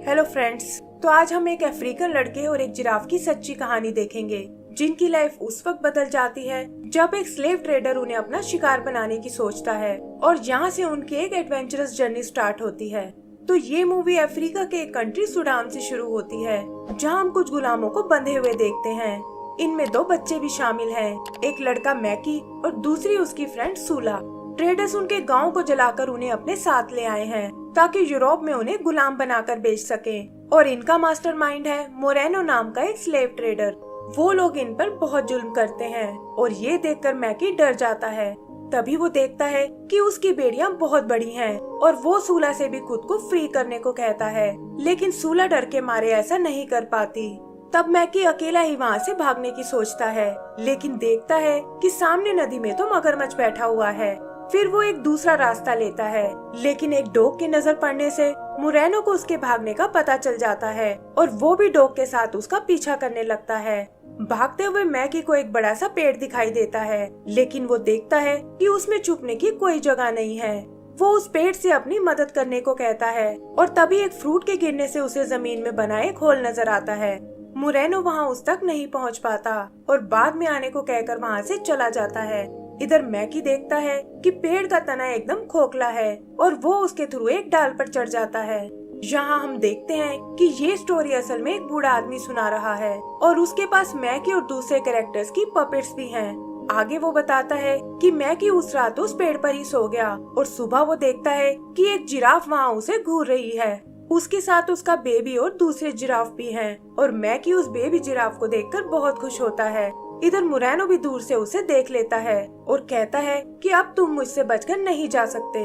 Hello friends, तो आज हम एक अफ्रीकन लड़के और एक जिराफ की सच्ची कहानी देखेंगे जिनकी लाइफ उस वक्त बदल जाती है जब एक स्लेव ट्रेडर उन्हें अपना शिकार बनाने की सोचता है और यहाँ से उनकी एक एडवेंचरस जर्नी स्टार्ट होती है। तो ये मूवी अफ्रीका के एक कंट्री सूडान से शुरू होती है जहाँ हम कुछ गुलामों को बंधे हुए देखते हैं। इनमें 2 बच्चे भी शामिल हैं, एक लड़का मैकी और दूसरी उसकी फ्रेंड सूला। ट्रेडर्स उनके गांव को जलाकर उन्हें अपने साथ ले आए हैं ताकि यूरोप में उन्हें गुलाम बनाकर बेच सकें। और इनका मास्टरमाइंड है मोरेनो नाम का एक स्लेव ट्रेडर। वो लोग इन पर बहुत जुल्म करते हैं और ये देखकर मैकी डर जाता है। तभी वो देखता है कि उसकी बेड़ियां बहुत बड़ी हैं और वो सूला से भी खुद को फ्री करने को कहता है, लेकिन सूला डर के मारे ऐसा नहीं कर पाती। तब मैकी अकेला ही वहाँ से भागने की सोचता है, लेकिन देखता है कि सामने नदी में तो मगरमच्छ बैठा हुआ है। फिर वो एक दूसरा रास्ता लेता है, लेकिन एक डॉग की नजर पड़ने से मोरेनो को उसके भागने का पता चल जाता है और वो भी डॉग के साथ उसका पीछा करने लगता है। भागते हुए मैकी को एक बड़ा सा पेड़ दिखाई देता है, लेकिन वो देखता है कि उसमें छुपने की कोई जगह नहीं है। वो उस पेड़ से अपनी मदद करने को कहता है और तभी एक फ्रूट के गिरने से उसे जमीन में बना एक होल नजर आता है। मोरेनो वहाँ उस तक नहीं पहुँच पाता और बाद में आने को कहकर वहाँ से चला जाता है। इधर मैकी देखता है कि पेड़ का तना एकदम खोखला है और वो उसके थ्रू एक डाल पर चढ़ जाता है। यहाँ हम देखते हैं कि ये स्टोरी असल में एक बूढ़ा आदमी सुना रहा है और उसके पास मैकी और दूसरे कैरेक्टर्स की पपेट्स भी हैं। आगे वो बताता है कि मैकी उस रात उस पेड़ पर ही सो गया और सुबह वो देखता है कि एक जिराफ वहाँ उसे घूर रही है। उसके साथ उसका बेबी और दूसरे जिराफ भी हैं और मैकी उस बेबी जिराफ को देखकर बहुत खुश होता है। इधर मोरेनो भी दूर से उसे देख लेता है और कहता है कि अब तुम मुझसे बचकर नहीं जा सकते।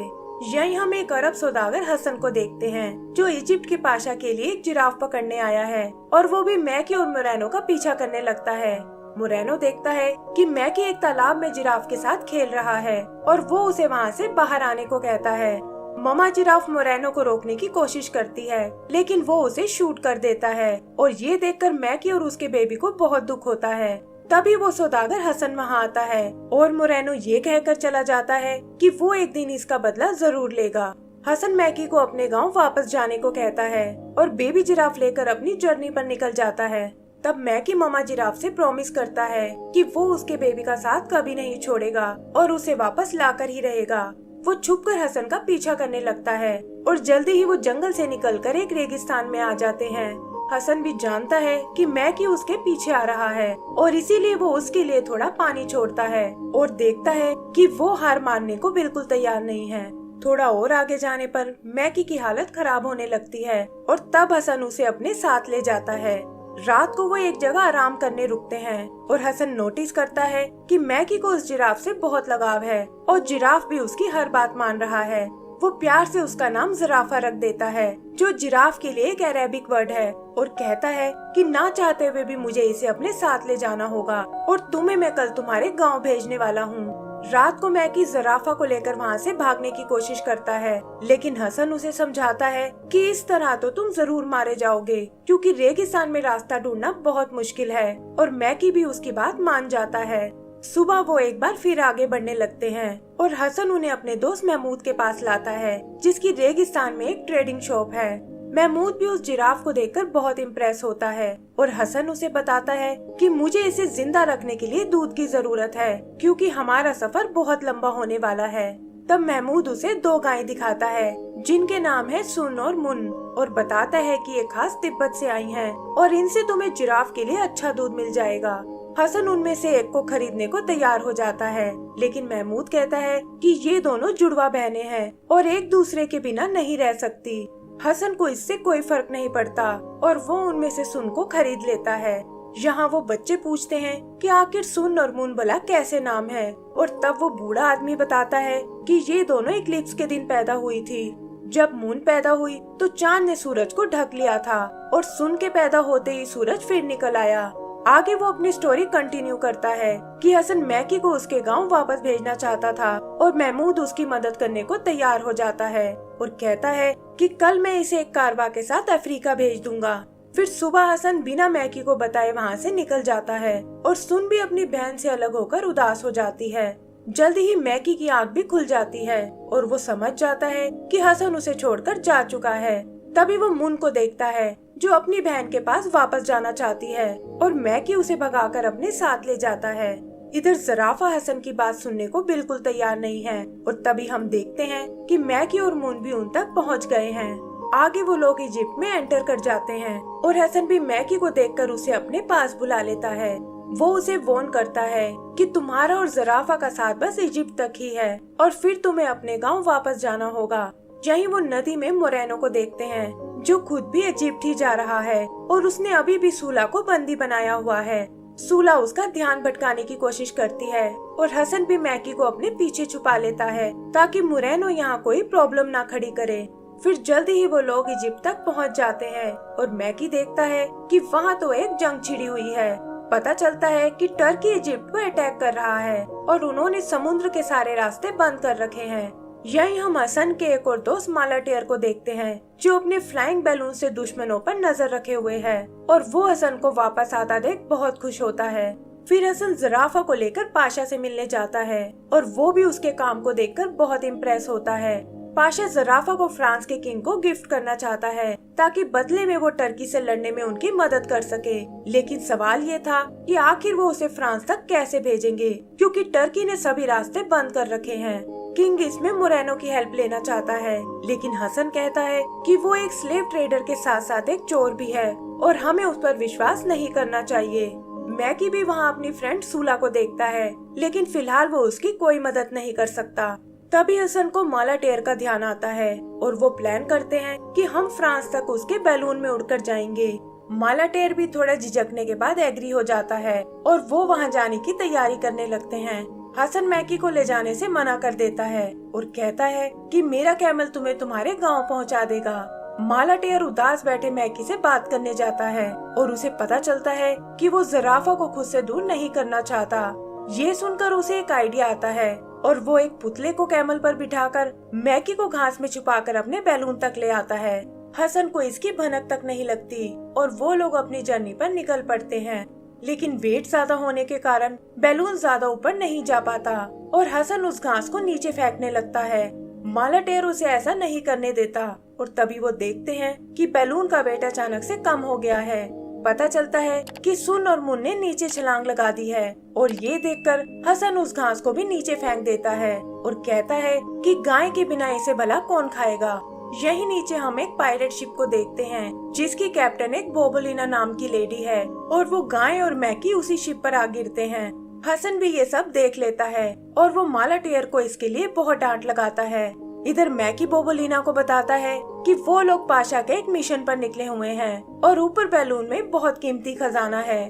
यहीं हम एक अरब सौदागर हसन को देखते हैं जो इजिप्ट के पाशा के लिए एक जिराफ पकड़ने आया है और वो भी मैकी और मोरेनो का पीछा करने लगता है। मोरेनो देखता है कि मैकी एक तालाब में जिराफ के साथ खेल रहा है और वो उसे वहाँ से बाहर आने को कहता है। ममा जिराफ मोरेनो को रोकने की कोशिश करती है, लेकिन वो उसे शूट कर देता है और ये देखकर मैकी और उसके बेबी को बहुत दुख होता है। तभी वो सौदागर हसन वहाँ आता है और मोरेनो ये कहकर चला जाता है कि वो एक दिन इसका बदला जरूर लेगा। हसन मैकी को अपने गांव वापस जाने को कहता है और बेबी जिराफ लेकर अपनी जर्नी पर निकल जाता है। तब मैकी मामा जिराफ से प्रॉमिस करता है कि वो उसके बेबी का साथ कभी नहीं छोड़ेगा और उसे वापस लाकर ही रहेगा। वो छुपकर हसन का पीछा करने लगता है और जल्दी ही वो जंगल से निकलकर एक रेगिस्तान में आ जाते हैं। हसन भी जानता है कि मैकी उसके पीछे आ रहा है और इसीलिए वो उसके लिए थोड़ा पानी छोड़ता है और देखता है कि वो हार मानने को बिल्कुल तैयार नहीं है। थोड़ा और आगे जाने पर मैकी की हालत खराब होने लगती है और तब हसन उसे अपने साथ ले जाता है। रात को वो एक जगह आराम करने रुकते हैं और हसन नोटिस करता है कि मैकी को उस जिराफ से बहुत लगाव है और जिराफ भी उसकी हर बात मान रहा है। वो प्यार से उसका नाम ज़राफ़ा रख देता है, जो जिराफ के लिए एक अरेबिक वर्ड है, और कहता है कि ना चाहते हुए भी मुझे इसे अपने साथ ले जाना होगा और तुम्हें मैं कल तुम्हारे गांव भेजने वाला हूँ। रात को मैकी ज़राफ़ा को लेकर वहाँ से भागने की कोशिश करता है, लेकिन हसन उसे समझाता है कि इस तरह तो तुम जरूर मारे जाओगे क्योंकि रेगिस्तान में रास्ता ढूंढना बहुत मुश्किल है, और मैकी भी उसकी बात मान जाता है। सुबह वो एक बार फिर आगे बढ़ने लगते हैं और हसन उन्हें अपने दोस्त महमूद के पास लाता है, जिसकी रेगिस्तान में एक ट्रेडिंग शॉप है। महमूद भी उस जिराफ को देखकर बहुत इम्प्रेस होता है और हसन उसे बताता है कि मुझे इसे जिंदा रखने के लिए दूध की जरूरत है क्योंकि हमारा सफर बहुत लंबा होने वाला है। तब महमूद उसे 2 गायें दिखाता है जिनके नाम है सुन और मुन, और बताता है कि ये खास तिब्बत से आई हैं और इनसे तुम्हें जिराफ के लिए अच्छा दूध मिल जाएगा। हसन उनमें से एक को खरीदने को तैयार हो जाता है, लेकिन महमूद कहता है कि ये दोनों जुड़वा बहनें हैं और एक दूसरे के बिना नहीं रह सकती। हसन को इससे कोई फर्क नहीं पड़ता और वो उनमें से सुन को खरीद लेता है। यहाँ वो बच्चे पूछते हैं कि आखिर सुन और मुन भला कैसे नाम है, और तब वो बूढ़ा आदमी बताता है कि ये दोनों इक्लिप्स के दिन पैदा हुई थी। जब मून पैदा हुई तो चांद ने सूरज को ढक लिया था और सुन के पैदा होते ही सूरज फिर निकल आया। आगे वो अपनी स्टोरी कंटिन्यू करता है कि हसन मैकी को उसके गांव वापस भेजना चाहता था और महमूद उसकी मदद करने को तैयार हो जाता है और कहता है कि कल मैं इसे एक कारवा के साथ अफ्रीका भेज दूंगा। फिर सुबह हसन बिना मैकी को बताए वहाँ से निकल जाता है और सुन भी अपनी बहन से अलग होकर उदास हो जाती है। जल्दी ही मैकी की आंख भी खुल जाती है और वो समझ जाता है कि हसन उसे छोड़कर जा चुका है। तभी वो मून को देखता है जो अपनी बहन के पास वापस जाना चाहती है और मैकी उसे भगाकर अपने साथ ले जाता है। इधर ज़राफ़ा हसन की बात सुनने को बिल्कुल तैयार नहीं है और तभी हम देखते हैं कि मैकी और मून भी उन तक पहुंच गए हैं। आगे वो लोग इजिप्ट में एंटर कर जाते हैं और हसन भी मैकी को देखकर उसे अपने पास बुला लेता है। वो उसे वॉर्न करता है कि तुम्हारा और ज़राफ़ा का साथ बस इजिप्ट तक ही है और फिर तुम्हें अपने गांव वापस जाना होगा। यहीं वो नदी में मोरेनो को देखते हैं जो खुद भी इजिप्ट ही जा रहा है और उसने अभी भी सूला को बंदी बनाया हुआ है। सूला उसका ध्यान भटकाने की कोशिश करती है और हसन भी मैकी को अपने पीछे छुपा लेता है ताकि मोरेनो यहाँ कोई प्रॉब्लम ना खड़ी करे। फिर जल्दी ही वो लोग इजिप्ट तक पहुँच जाते हैं और मैकी देखता है कि वहाँ तो एक जंग छिड़ी हुई है। पता चलता है कि टर्की इजिप्ट को अटैक कर रहा है और उन्होंने समुद्र के सारे रास्ते बंद कर रखे हैं। यहीं हम हसन के एक और दोस्त मालाटेर को देखते हैं जो अपने फ्लाइंग बैलून से दुश्मनों पर नजर रखे हुए है और वो हसन को वापस आता देख बहुत खुश होता है। फिर हसन ज़राफ़ा को लेकर पाशा से मिलने जाता है और वो भी उसके काम को देखकर बहुत इम्प्रेस होता है। पाशा ज़राफ़ा को फ्रांस के किंग को गिफ्ट करना चाहता है ताकि बदले में वो टर्की से लड़ने में उनकी मदद कर सके, लेकिन सवाल ये था कि आखिर वो उसे फ्रांस तक कैसे भेजेंगे क्योंकि टर्की ने सभी रास्ते बंद कर रखे हैं। किंग इसमें मोरेनो की हेल्प लेना चाहता है, लेकिन हसन कहता है कि वो एक स्लेव ट्रेडर के साथ साथ एक चोर भी है और हमें उस पर विश्वास नहीं करना चाहिए। मैकी भी वहाँ अपनी फ्रेंड सूला को देखता है, लेकिन फिलहाल वो उसकी कोई मदद नहीं कर सकता। तभी हसन को मालाटेर का ध्यान आता है और वो प्लान करते हैं कि हम फ्रांस तक उसके बैलून में उड़कर जाएंगे। मालाटेर भी थोड़ा झिझकने के बाद एग्री हो जाता है और वो वहाँ जाने की तैयारी करने लगते हैं। हसन मैकी को ले जाने से मना कर देता है और कहता है कि मेरा कैमल तुम्हें तुम्हारे गांव पहुंचा देगा। मालाटेर उदास बैठे मैकी से बात करने जाता है और उसे पता चलता है कि वो ज़राफ़ा को खुद से दूर नहीं करना चाहता। ये सुनकर उसे एक आइडिया आता है और वो एक पुतले को कैमल पर बिठाकर मैकी को घास में छुपाकर अपने बैलून तक ले आता है। हसन को इसकी भनक तक नहीं लगती और वो लोग अपनी जर्नी पर निकल पड़ते हैं, लेकिन वेट ज्यादा होने के कारण बैलून ज्यादा ऊपर नहीं जा पाता और हसन उस घास को नीचे फेंकने लगता है। मालाटेर उसे ऐसा नहीं करने देता और तभी वो देखते हैं कि बैलून का वेट अचानक से कम हो गया है। पता चलता है कि सुन और मुन ने नीचे छलांग लगा दी है और ये देखकर हसन उस घास को भी नीचे फेंक देता है और कहता है कि गाय के बिना इसे भला कौन खाएगा। यही नीचे हम एक पायरेट शिप को देखते हैं जिसकी कैप्टन एक बोबोलिना नाम की लेडी है और वो गाय और मैकी उसी शिप पर आ गिरते हैं। हसन भी ये सब देख लेता है और वो मालाटेर को इसके लिए बहुत डांट लगाता है। इधर मैकी बोबोलिना को बताता है कि वो लोग पाशा के एक मिशन पर निकले हुए हैं और ऊपर बैलून में बहुत कीमती खजाना है।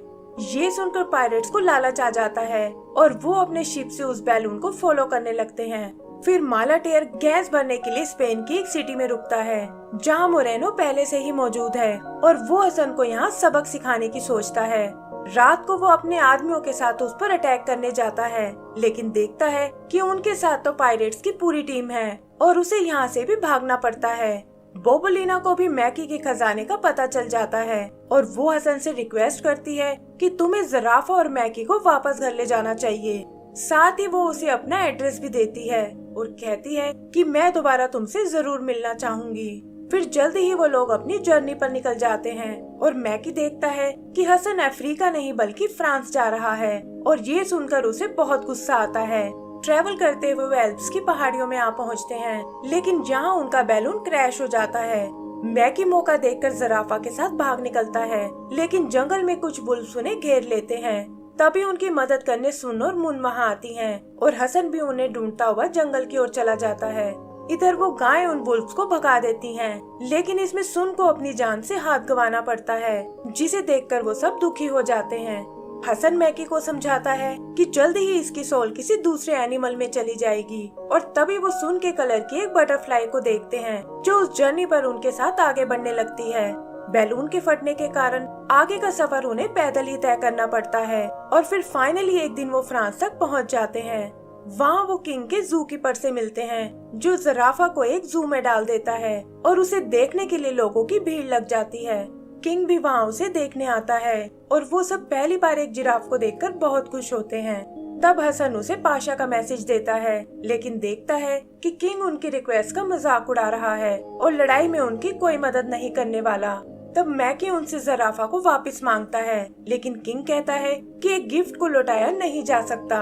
ये सुनकर पायरेट्स को लालच आ जाता है और वो अपने शिप से उस बैलून को फॉलो करने लगते हैं। फिर मालाटेर गैस भरने के लिए स्पेन की एक सिटी में रुकता है जहां मोरेनो पहले से ही मौजूद है और वो हसन को यहाँ सबक सिखाने की सोचता है। रात को वो अपने आदमियों के साथ उस पर अटैक करने जाता है, लेकिन देखता है कि उनके साथ तो पायरेट्स की पूरी टीम है और उसे यहाँ से भी भागना पड़ता है। बोबोलिना को भी मैकी के खजाने का पता चल जाता है और वो हसन से रिक्वेस्ट करती है कि तुम्हें ज़राफ़ा और मैकी को वापस घर ले जाना चाहिए। साथ ही वो उसे अपना एड्रेस भी देती है और कहती है कि मैं दोबारा तुमसे जरूर मिलना चाहूंगी। फिर जल्दी ही वो लोग अपनी जर्नी पर निकल जाते हैं और मैकी देखता है कि हसन अफ्रीका नहीं बल्कि फ्रांस जा रहा है और ये सुनकर उसे बहुत गुस्सा आता है। ट्रेवल करते हुए वो एल्प्स की पहाड़ियों में आ पहुँचते हैं, लेकिन यहाँ उनका बैलून क्रैश हो जाता है। मैकी मौका देखकर ज़राफ़ा के साथ भाग निकलता है, लेकिन जंगल में कुछ बुल्ब्स उन्हें घेर लेते हैं। तभी उनकी मदद करने सुन और मुन वहाँ आती हैं और हसन भी उन्हें ढूंढता हुआ जंगल की ओर चला जाता है। इधर वो गाय उन बुल्ब्स को भगा देती हैं, लेकिन इसमें सुन को अपनी जान से हाथ गंवाना पड़ता है, जिसे देखकर वो सब दुखी हो जाते हैं। हसन मैकी को समझाता है कि जल्दी ही इसकी सोल किसी दूसरे एनिमल में चली जाएगी और तभी वो सुन के कलर की एक बटरफ्लाई को देखते हैं जो उस जर्नी पर उनके साथ आगे बढ़ने लगती है। बैलून के फटने के कारण आगे का सफर उन्हें पैदल ही तय करना पड़ता है और फिर फाइनली एक दिन वो फ्रांस तक पहुंच जाते हैं। वहाँ वो किंग के जू कीपर से मिलते हैं जो ज़राफ़ा को एक जू में डाल देता है और उसे देखने के लिए लोगों की भीड़ लग जाती है। किंग भी वहाँ उसे देखने आता है और वो सब पहली बार एक जिराफ को देखकर बहुत खुश होते हैं। तब हसन उसे पाशा का मैसेज देता है, लेकिन देखता है कि किंग उनकी रिक्वेस्ट का मजाक उड़ा रहा है और लड़ाई में उनकी कोई मदद नहीं करने वाला। तब मैकी उनसे ज़राफ़ा को वापस मांगता है, लेकिन किंग कहता है कि एक गिफ्ट को लौटाया नहीं जा सकता।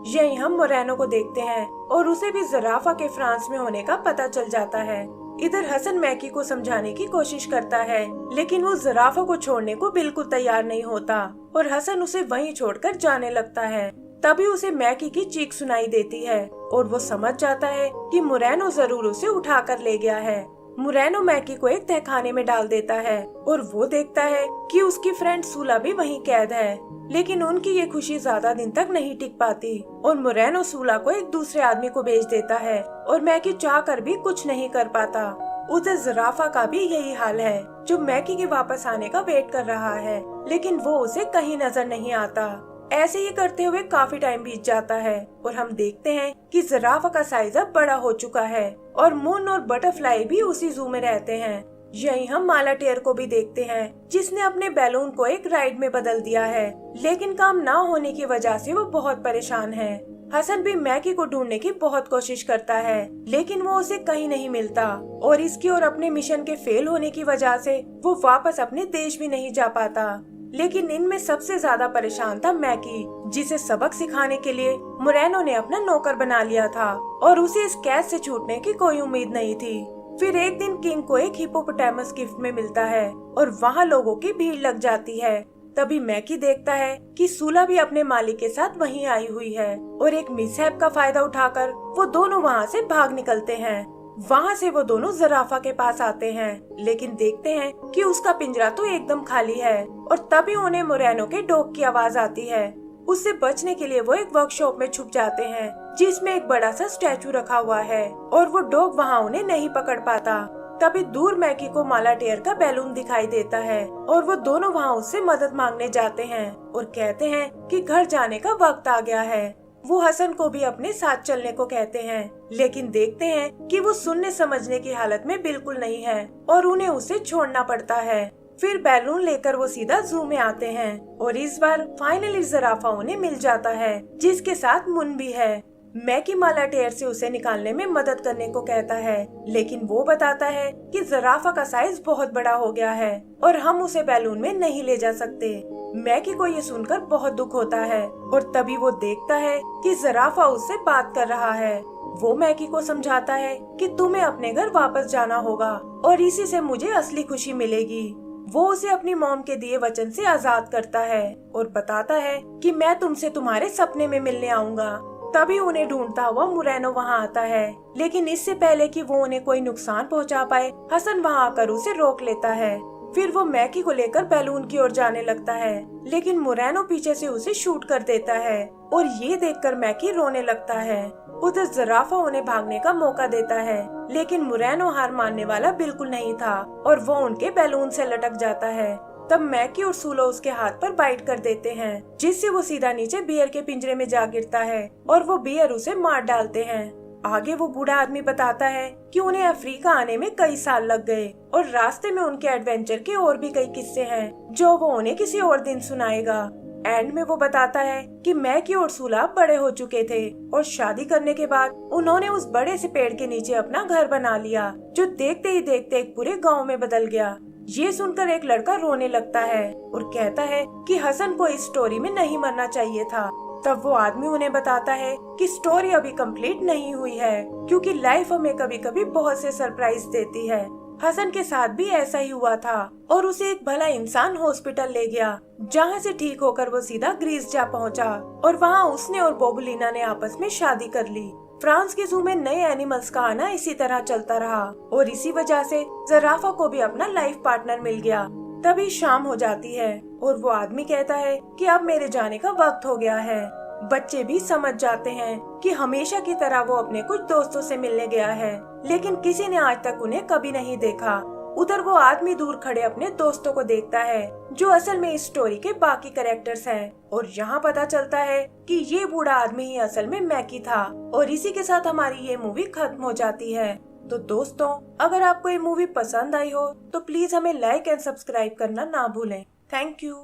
यही हम मोरेनो को देखते हैं और उसे भी ज़राफ़ा के फ्रांस में होने का पता चल जाता है। इधर हसन मैकी को समझाने की कोशिश करता है, लेकिन वो ज़राफ़ा को छोड़ने को बिल्कुल तैयार नहीं होता और हसन उसे वहीं छोड़कर जाने लगता है। तभी उसे मैकी की चीख सुनाई देती है और वो समझ जाता है कि मोरेनो जरूर उसे उठा कर ले गया है। मोरेनो मैकी को एक तहखाने में डाल देता है और वो देखता है कि उसकी फ्रेंड सूला भी वहीं कैद है, लेकिन उनकी ये खुशी ज्यादा दिन तक नहीं टिक पाती और मोरेनो सूला को एक दूसरे आदमी को बेच देता है और मैकी चाह कर भी कुछ नहीं कर पाता। उधर ज़राफ़ा का भी यही हाल है, जो मैकी के वापस आने का वेट कर रहा है, लेकिन वो उसे कहीं नजर नहीं आता। ऐसे ही करते हुए काफी टाइम बीत जाता है और हम देखते हैं कि ज़राफ़ा का साइज अब बड़ा हो चुका है और मून और बटरफ्लाई भी उसी जू में रहते हैं। यही हम माला टेयर को भी देखते हैं, जिसने अपने बैलून को एक राइड में बदल दिया है, लेकिन काम ना होने की वजह से वो बहुत परेशान है। हसन भी मैकी को ढूंढने की बहुत कोशिश करता है, लेकिन वो उसे कहीं नहीं मिलता और इसकी और अपने मिशन के फेल होने की वजह से वो वापस अपने देश भी नहीं जा पाता। लेकिन इनमें सबसे ज्यादा परेशान था मैकी, जिसे सबक सिखाने के लिए मोरेनो ने अपना नौकर बना लिया था और उसे इस कैद से छूटने की कोई उम्मीद नहीं थी। फिर एक दिन किंग को एक हिप्पोपोटामस गिफ्ट में मिलता है और वहाँ लोगों की भीड़ लग जाती है। तभी मैकी देखता है कि सूला भी अपने मालिक के साथ वहीं आई हुई है और एक मिसहैप का फायदा उठाकर वो दोनों वहाँ से भाग निकलते हैं। वहाँ से वो दोनों ज़राफ़ा के पास आते हैं, लेकिन देखते हैं कि उसका पिंजरा तो एकदम खाली है और तभी उन्हें मोरेनो के डॉग की आवाज आती है। उससे बचने के लिए वो एक वर्कशॉप में छुप जाते हैं, जिसमें एक बड़ा सा स्टैचू रखा हुआ है और वो डॉग वहाँ उन्हें नहीं पकड़ पाता। तभी दूर मैकी को माला टेयर का बैलून दिखाई देता है और वो दोनों वहाँ उससे मदद मांगने जाते हैं और कहते हैं कि घर जाने का वक्त आ गया है। वो हसन को भी अपने साथ चलने को कहते हैं, लेकिन देखते हैं कि वो सुनने समझने की हालत में बिल्कुल नहीं है और उन्हें उसे छोड़ना पड़ता है। फिर बैलून लेकर वो सीधा जू में आते हैं और इस बार फाइनली ज़राफ़ा उन्हें मिल जाता है, जिसके साथ मुन भी है। मैकी माला टेयर से उसे निकालने में मदद करने को कहता है, लेकिन वो बताता है कि ज़राफ़ा का साइज बहुत बड़ा हो गया है और हम उसे बैलून में नहीं ले जा सकते। मैकी को ये सुनकर बहुत दुख होता है और तभी वो देखता है कि ज़राफ़ा उससे बात कर रहा है। वो मैकी को समझाता है कि तुम्हें अपने घर वापस जाना होगा और इसी से मुझे असली खुशी मिलेगी। वो उसे अपनी मॉम के दिए वचन से आजाद करता है और बताता है कि मैं तुमसे तुम्हारे सपने में मिलने आऊंगा। तभी उन्हें ढूंढता हुआ मोरेनो वहाँ आता है, लेकिन इससे पहले कि वो उन्हें कोई नुकसान पहुँचा पाए, हसन वहाँ आकर उसे रोक लेता है। फिर वो मैकी को लेकर बैलून की ओर जाने लगता है, लेकिन मोरेनो पीछे से उसे शूट कर देता है और ये देखकर मैकी रोने लगता है। उधर ज़राफ़ा उन्हें भागने का मौका देता है, लेकिन मोरेनो हार मानने वाला बिल्कुल नहीं था और वो उनके बैलून से लटक जाता है। तब मैकी और सूला उसके हाथ पर बाइट कर देते हैं, जिससे वो सीधा नीचे बियर के पिंजरे में जा गिरता है और वो बियर उसे मार डालते हैं। आगे वो बूढ़ा आदमी बताता है कि उन्हें अफ्रीका आने में कई साल लग गए और रास्ते में उनके एडवेंचर के और भी कई किस्से हैं, जो वो उन्हें किसी और दिन सुनाएगा। एंड में वो बताता है कि मैकी और सूला बड़े हो चुके थे और शादी करने के बाद उन्होंने उस बड़े से पेड़ के नीचे अपना घर बना लिया, जो देखते ही देखते एक पूरे गांव में बदल गया। ये सुनकर एक लड़का रोने लगता है और कहता है कि हसन को इस स्टोरी में नहीं मरना चाहिए था। तब वो आदमी उन्हें बताता है कि स्टोरी अभी कंप्लीट नहीं हुई है, क्योंकि लाइफ हमें कभी कभी बहुत से सरप्राइज देती है। हसन के साथ भी ऐसा ही हुआ था और उसे एक भला इंसान हॉस्पिटल ले गया, जहाँ से ठीक होकर वो सीधा ग्रीस जा पहुँचा और वहाँ उसने और बोबुलिना ने आपस में शादी कर ली। फ्रांस के जू में नए एनिमल्स का आना इसी तरह चलता रहा और इसी वजह से ज़राफ़ा को भी अपना लाइफ पार्टनर मिल गया। तभी शाम हो जाती है और वो आदमी कहता है कि अब मेरे जाने का वक्त हो गया है। बच्चे भी समझ जाते हैं कि हमेशा की तरह वो अपने कुछ दोस्तों से मिलने गया है, लेकिन किसी ने आज तक उन्हें कभी नहीं देखा। उधर वो आदमी दूर खड़े अपने दोस्तों को देखता है, जो असल में इस स्टोरी के बाकी कैरेक्टर्स हैं, और यहाँ पता चलता है कि ये बूढ़ा आदमी ही असल में मैकी था। और इसी के साथ हमारी ये मूवी खत्म हो जाती है। तो दोस्तों, अगर आपको ये मूवी पसंद आई हो तो प्लीज हमें लाइक एंड सब्सक्राइब करना ना भूलें। Thank you.